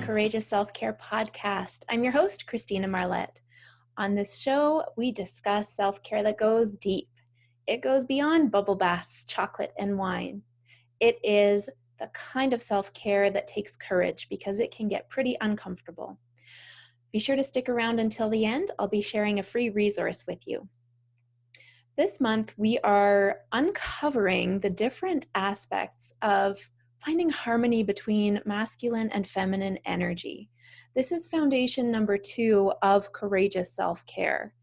Courageous Self-Care Podcast. I'm your host, Christina Marlette. On this show, we discuss self-care that goes deep. It goes beyond bubble baths, chocolate, and wine. It is the kind of self-care that takes courage because it can get pretty uncomfortable. Be sure to stick around until the end. I'll be sharing a free resource with you. This month, we are uncovering the different aspects of finding harmony between masculine and feminine energy. This is foundation number 2 of courageous self-care.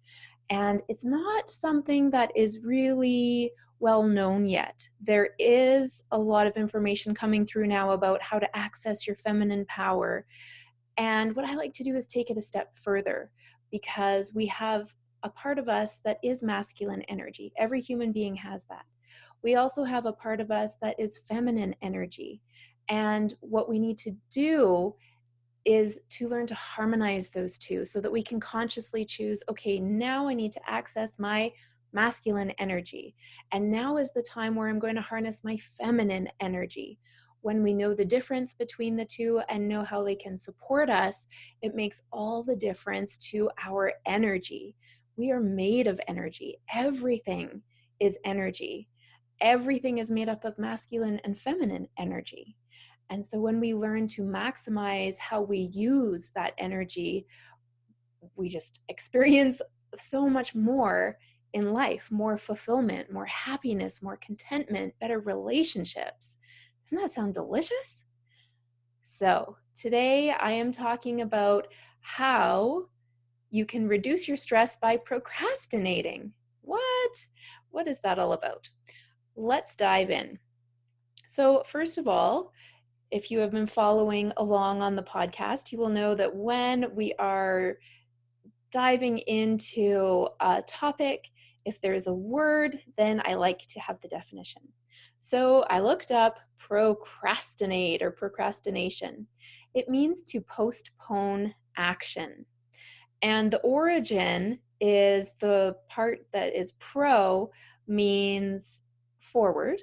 And it's not something that is really well known yet. There is a lot of information coming through now about how to access your feminine power. And what I like to do is take it a step further, because we have a part of us that is masculine energy. Every human being has that. We also have a part of us that is feminine energy. And what we need to do is to learn to harmonize those two so that we can consciously choose, okay, now I need to access my masculine energy. And now is the time where I'm going to harness my feminine energy. When we know the difference between the two and know how they can support us, it makes all the difference to our energy. We are made of energy. Everything is energy. Everything is made up of masculine and feminine energy. And so when we learn to maximize how we use that energy, we just experience so much more in life, more fulfillment, more happiness, more contentment, better relationships. Doesn't that sound delicious? So today I am talking about how you can reduce your stress by procrastinating. What is that all about? Let's dive in. So first of all, if you have been following along on the podcast, you will know that when we are diving into a topic, if there's a word, then I like to have the definition. So I looked up procrastinate or procrastination. It means to postpone action. And the origin is the part that is pro means forward,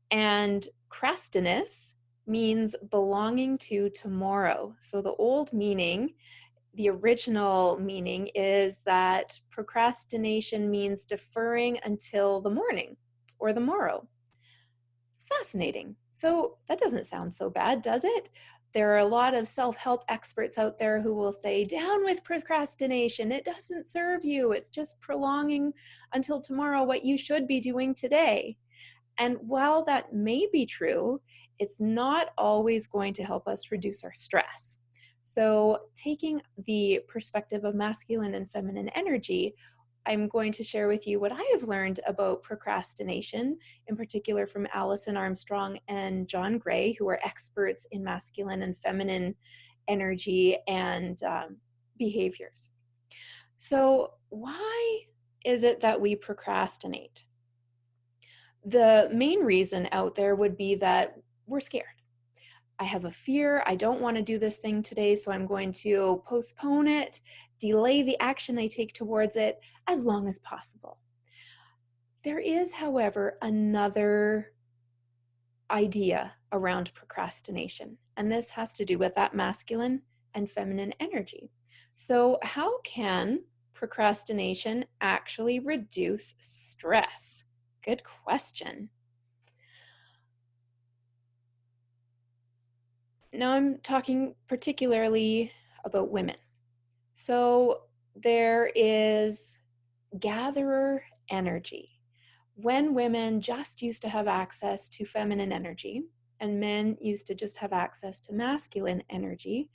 and crastiness means belonging to tomorrow. So the old meaning, the original meaning is that procrastination means deferring until the morning or the morrow. It's fascinating. So that doesn't sound so bad, does it? There are a lot of self-help experts out there who will say, down with procrastination. It doesn't serve you. It's just prolonging until tomorrow what you should be doing today. And while that may be true, it's not always going to help us reduce our stress. So taking the perspective of masculine and feminine energy, I'm going to share with you what I have learned about procrastination, in particular from Alison Armstrong and John Gray, who are experts in masculine and feminine energy and behaviors. So why is it that we procrastinate? The main reason out there would be that we're scared. I have a fear. I don't want to do this thing today, so I'm going to postpone it, delay the action I take towards it as long as possible. There is, however, another idea around procrastination, and this has to do with that masculine and feminine energy. So how can procrastination actually reduce stress? Good question. Now I'm talking particularly about women. So there is gatherer energy. When women just used to have access to feminine energy and men used to just have access to masculine energy,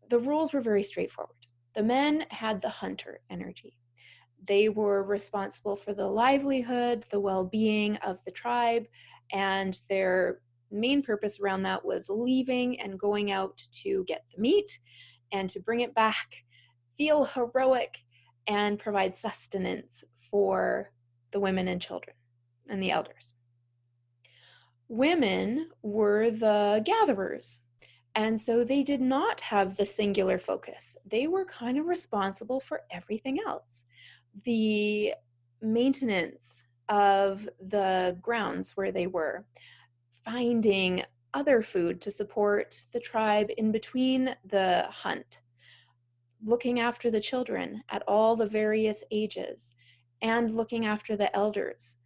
the rules were very straightforward. The men had the hunter energy. They were responsible for the livelihood, the well-being of the tribe, and their main purpose around that was leaving and going out to get the meat and to bring it back, feel heroic, and provide sustenance for the women and children and the elders. Women were the gatherers, and so they did not have the singular focus. They were kind of responsible for everything else. The maintenance of the grounds where they were, finding other food to support the tribe in between the hunt, looking after the children at all the various ages, and looking after the elders.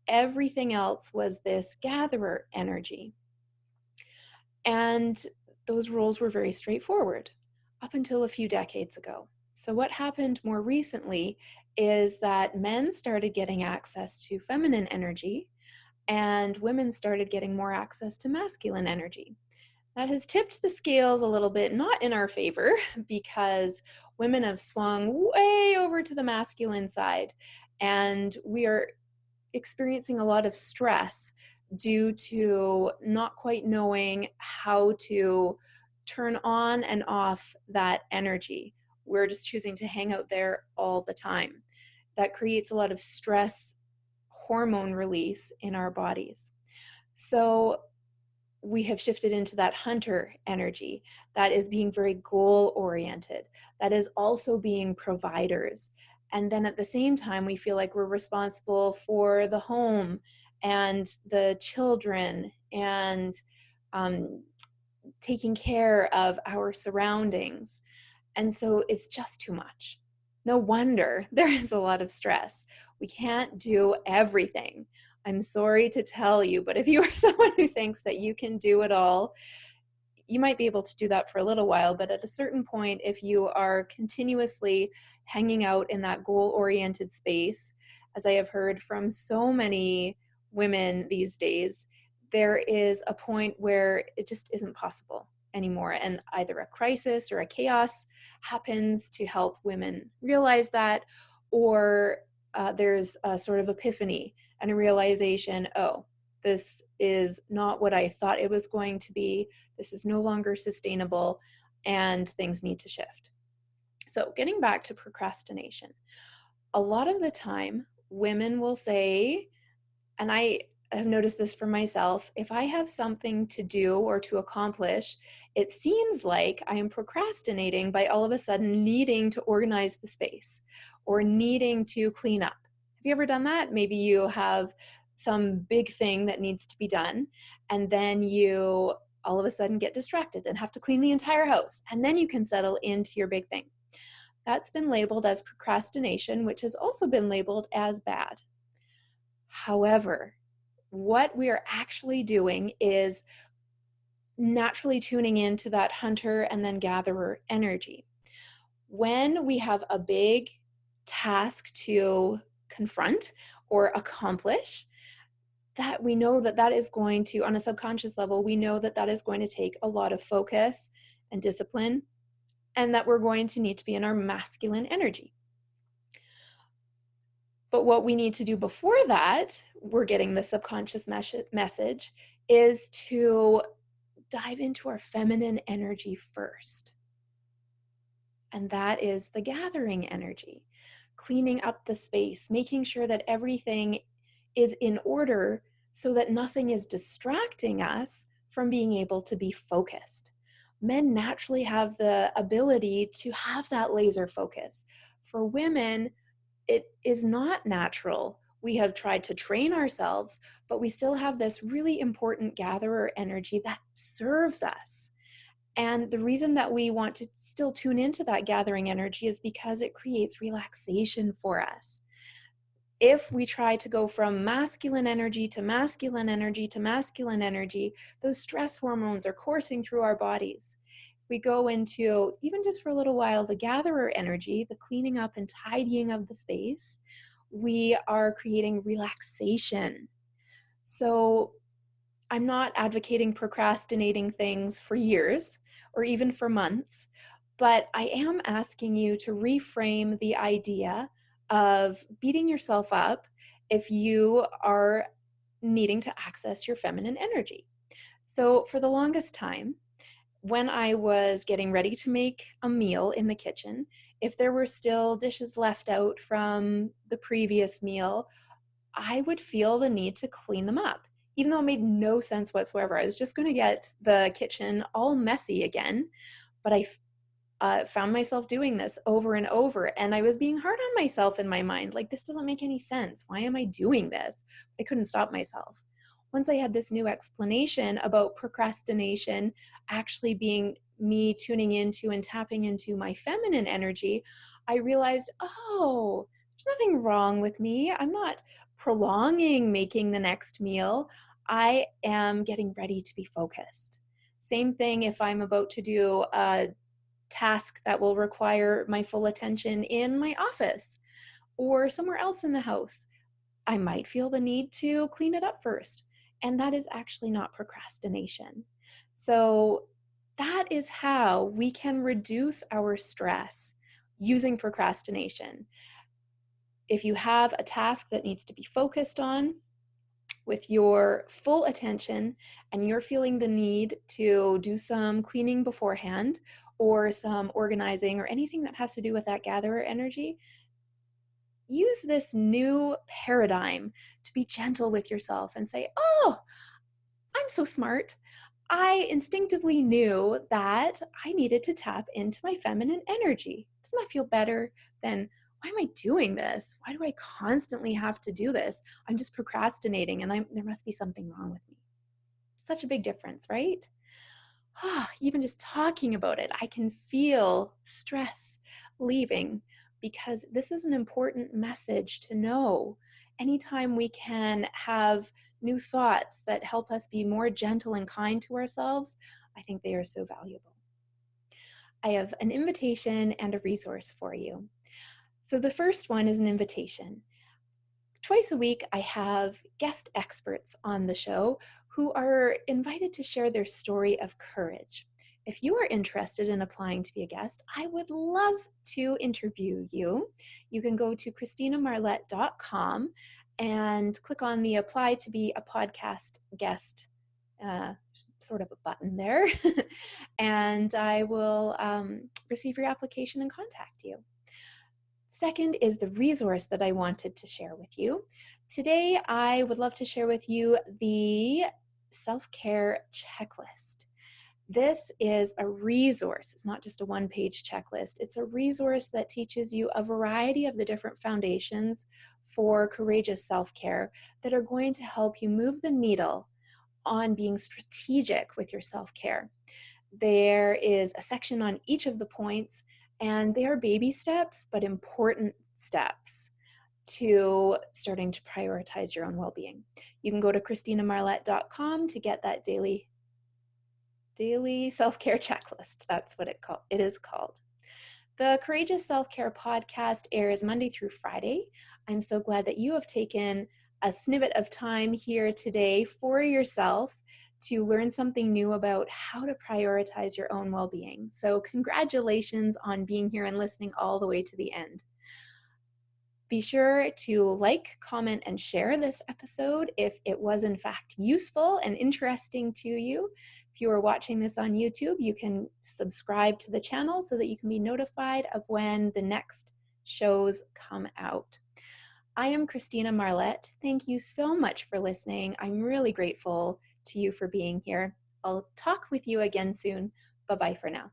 Everything else was this gatherer energy. And those roles were very straightforward up until a few decades ago. So, what happened more recently is that men started getting access to feminine energy and women started getting more access to masculine energy. That has tipped the scales a little bit, not in our favor, because women have swung way over to the masculine side, and we are experiencing a lot of stress due to not quite knowing how to turn on and off that energy. We're just choosing to hang out there all the time. That creates a lot of stress hormone release in our bodies. So we have shifted into that hunter energy that is being very goal oriented, that is also being providers. And then at the same time, we feel like we're responsible for the home and the children and taking care of our surroundings. And so it's just too much. No wonder there is a lot of stress. We can't do everything. I'm sorry to tell you, but if you are someone who thinks that you can do it all, you might be able to do that for a little while, but at a certain point, if you are continuously hanging out in that goal-oriented space, as I have heard from so many women these days, there is a point where it just isn't possible anymore. And either a crisis or a chaos happens to help women realize that, or there's a sort of epiphany and a realization, oh, this is not what I thought it was going to be. This is no longer sustainable, and things need to shift. So getting back to procrastination, a lot of the time women will say, and I have noticed this for myself, if I have something to do or to accomplish, it seems like I am procrastinating by all of a sudden needing to organize the space or needing to clean up. Have you ever done that? Maybe you have some big thing that needs to be done, and then you all of a sudden get distracted and have to clean the entire house, and then you can settle into your big thing. That's been labeled as procrastination, which has also been labeled as bad. However, what we are actually doing is naturally tuning into that hunter and then gatherer energy. When we have a big task to confront or accomplish, that we know that that is going to, on a subconscious level, we know that that is going to take a lot of focus and discipline, and that we're going to need to be in our masculine energy. But what we need to do before that, we're getting the subconscious message, is to dive into our feminine energy first. And that is the gathering energy, cleaning up the space, making sure that everything is in order so that nothing is distracting us from being able to be focused. Men naturally have the ability to have that laser focus. For women, it is not natural. We have tried to train ourselves, but we still have this really important gatherer energy that serves us. And the reason that we want to still tune into that gathering energy is because it creates relaxation for us. If we try to go from masculine energy to masculine energy to masculine energy, those stress hormones are coursing through our bodies. If we go into, even just for a little while, the gatherer energy, the cleaning up and tidying of the space, we are creating relaxation. So I'm not advocating procrastinating things for years or even for months, but I am asking you to reframe the idea of beating yourself up if you are needing to access your feminine energy. So for the longest time, when I was getting ready to make a meal in the kitchen, if there were still dishes left out from the previous meal, I would feel the need to clean them up, even though it made no sense whatsoever. I was just going to get the kitchen all messy again, but I found myself doing this over and over, and I was being hard on myself in my mind. Like, this doesn't make any sense. Why am I doing this? I couldn't stop myself. once I had this new explanation about procrastination actually being me tuning into and tapping into my feminine energy, I realized, oh, there's nothing wrong with me. I'm not prolonging making the next meal. I am getting ready to be focused. Same thing if I'm about to do a task that will require my full attention in my office or somewhere else in the house. I might feel the need to clean it up first. And that is actually not procrastination. So, that is how we can reduce our stress using procrastination. If you have a task that needs to be focused on with your full attention and you're feeling the need to do some cleaning beforehand or some organizing or anything that has to do with that gatherer energy, use this new paradigm to be gentle with yourself and say, oh, I'm so smart. I instinctively knew that I needed to tap into my feminine energy. Doesn't that feel better than, why am I doing this? Why do I constantly have to do this? I'm just procrastinating and there must be something wrong with me. Such a big difference, right? Even just talking about it, I can feel stress leaving because this is an important message to know. Anytime we can have new thoughts that help us be more gentle and kind to ourselves, I think they are so valuable. I have an invitation and a resource for you. So the first one is an invitation. Twice a week, I have guest experts on the show who are invited to share their story of courage. If you are interested in applying to be a guest, I would love to interview you. You can go to christinamarlette.com and click on the apply to be a podcast guest sort of a button there. And I will receive your application and contact you. Second is the resource that I wanted to share with you. Today, I would love to share with you the self-care checklist. This is a resource. It's not just a one-page checklist. It's a resource that teaches you a variety of the different foundations for courageous self-care that are going to help you move the needle on being strategic with your self-care. There is a section on each of the points, and they are baby steps, but important steps to starting to prioritize your own well-being. You can go to christinamarlette.com to get that daily self-care checklist. That's what it is called. The Courageous Self-Care podcast airs Monday through Friday. I'm so glad that you have taken a snippet of time here today for yourself to learn something new about how to prioritize your own well-being. So congratulations on being here and listening all the way to the end. Be sure to like, comment, and share this episode if it was in fact useful and interesting to you. If you are watching this on YouTube, you can subscribe to the channel so that you can be notified of when the next shows come out. I am Christina Marlette. Thank you so much for listening. I'm really grateful to you for being here. I'll talk with you again soon. Bye-bye for now.